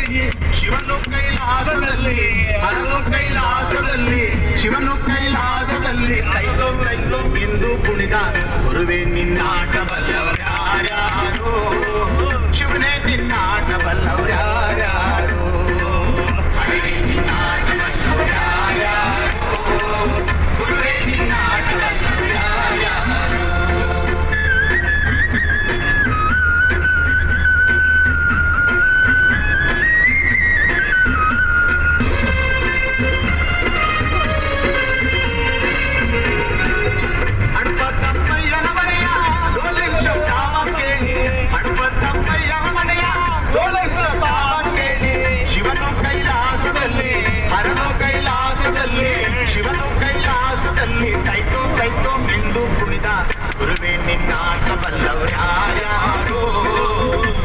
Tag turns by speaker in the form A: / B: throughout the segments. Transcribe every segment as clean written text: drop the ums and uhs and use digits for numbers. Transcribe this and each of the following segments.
A: ಕೇಳಿ ಶಿವನು ಕೈಲಾಸದಲ್ಲಿ ಹರನು ಕೈಲಾಸದಲ್ಲಿ ಶಿವನು ಕೈಲಾಸದಲ್ಲಿ ಕೈಲೋ ಕೈಲೋ ಎಂದು ಕುಣಿದ ಗುರುವೇ ನಿನ್ನಾಟ ಬಲ್ಲವರ್ಯಾರ್ಯಾರೋ ಶಿವನೇ ನಿನ್ನಾಟ ಬಲ್ಲವರ್ಯಾರ್ಯಾರೋ ಹರನೇ ನಿನ್ನಾಟ ಬಲ್ಲವರ್ಯಾರ್ಯಾರೋ ಗುರುವೇ ನಿನ್ನಾಟ ಬಲ್ಲವರ್ಯಾರ್ಯಾರೋ ಗುರುವೇ ನಿನ್ನಾಟ ಬಲ್ಲವರ್ಯಾರ್ಯಾರೋ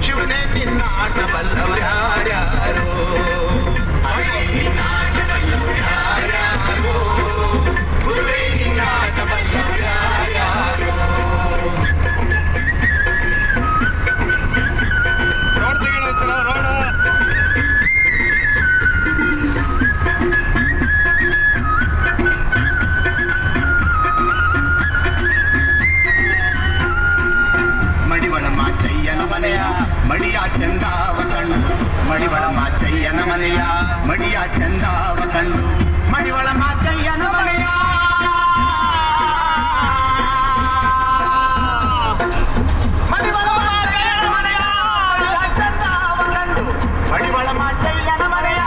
A: ಶಿವನೇ ನಿನ್ನಾಟ ಬಲ್ಲವರ್ಯಾರ್ಯಾರೋ ಹರನೇ ನಿನ್ನಾಟ ಬಲ್ಲವರ್ಯಾರ್ಯಾರೋ ಗುರುವೇ ನಿನ್ನಾಟ ಬಲ್ಲವರ್ಯಾರ್ಯಾರೋ ಮಡಿಯ ಚಂದಾವ ಕಂಡು ಮಡಿವಳ ಮಾಚಯ್ಯನ ಮನೆಯ ಮಡಿಯ ಚಂದಾವ ಕಂಡು ಮಡಿವಳ ಮಾಚಯ್ಯನ ಮನೆಯ ಮಡಿವಳ ಮಾಚಯ್ಯನ ಮನೆಯ ಚಂದಾವ ಕಂಡು ಮಡಿವಳ ಮಾಚಯ್ಯನ ಮನೆಯ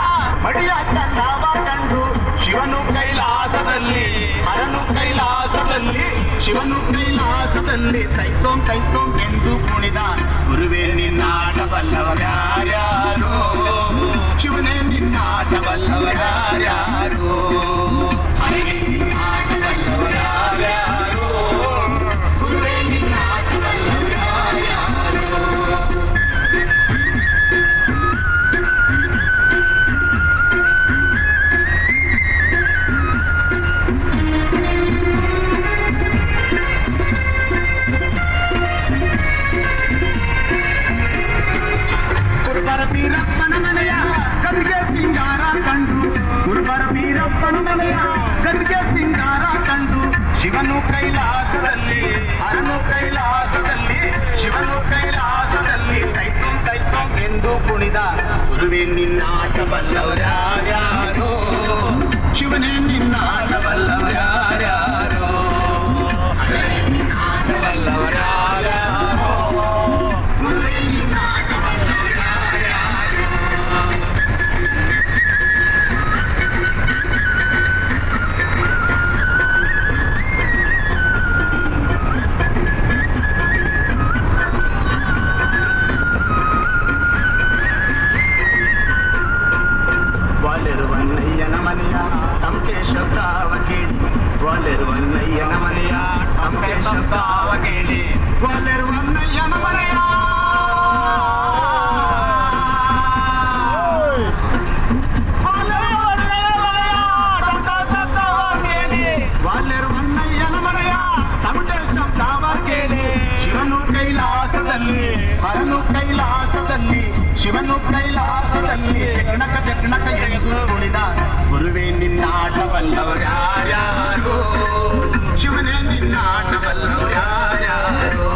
A: ಮಡಿಯ ಚಂದಾವ ಕಂಡು ಶಿವನು ಕೈಲಾಸದಲ್ಲಿ ಹರನು ಕೈಲಾಸದಲ್ಲಿ ಶಿವನು ಕೈಲಾಸದಲ್ಲಿ ತೈತೋಂ ತೈತೋಂ ಎಂದು ಕುಣಿದ ಗುರುವೇ ನಿನ್ನಾಟ ಬಲ್ಲವರ್ಯಾರ್ಯಾರೋ ಶಿವನೇ ನಿನ್ನಾಟ ಬಲ್ಲವರ್ಯಾರ್ಯಾರೋ ಹರನೇ ನಿನ್ನಾಟ ಬಲ್ಲವರ್ಯಾರ್ಯಾರೋ ಗುರುವೇ ನಿನ್ನಾಟ ಬಲ್ಲವರ್ಯಾರ್ಯಾರೋ ಬೀರಪ್ಪನ ಮನೆಯ ಗದಿಗೆ ಸಿಂಗಾರ ಕಂಡು ಗುರುಬರ ಬೀರಪ್ಪನ ಮನೆಯ ಗದಿಗೆ ಸಿಂಗಾರ ಕಂಡು ಶಿವನು ಕೈಲಾಸದಲ್ಲಿ ಹರನು ಕೈಲಾಸದಲ್ಲಿ ಶಿವನು ಕೈಲಾಸದಲ್ಲಿ ತೈತೋಂ ತೈತೋಂ ಎಂದು ಕುಣಿದ ಗುರುವೇ ನಿನ್ನಾಟ ಬಲ್ಲವರ್ಯಾರ್ಯಾರೋ ಶಿವನೇ ನಿನ್ನಾಟ ಬಲ್ಲವರ್ಯಾರ್ಯಾರೋ ಹರನೇ ನಿನ್ನಾಟ ಬಲ್ಲವರ್ಯಾರ್ಯಾರೋ ಗುರುವೇ ನಿನ್ನಾಟ ವಾಲೆರುವನ್ನಯ್ಯನ ಮನೆಯ ತಮಕೆ ಶಬ್ದಾವ ಕೇಳಿ ವಾಲೆರುವನ್ನಯ್ಯನ ಮನೆಯ ತಮಕೆ ಶಬ್ದಾವ ಕೇಳಿ ವಾಲೆರುವನ್ನಯ್ಯನ ಮನೆಯ ವಾಲೆರುವನ್ನಯ್ಯನ ಮನೆಯ ತಮಕೆ ಶಬ್ದಾವ ಕೇಳಿ ಶಿವನು ಕೈಲಾಸದಲ್ಲಿ ಹರನು ಕೈಲಾಸದಲ್ಲಿ ಶಿವನು ಕೈಲಾಸದಲ್ಲಿ ಜಗಣಕ ಜಗಣಕ ಎಂದು ಕುಣಿದ ಗುರುವೇ ನಿನ್ನಾಟ ಬಲ್ಲವರ್ಯಾರ್ಯಾರೋ ಶಿವನೇ ನಿನ್ನಾಟ ಬಲ್ಲವರ್ಯಾರ್ಯಾರೋ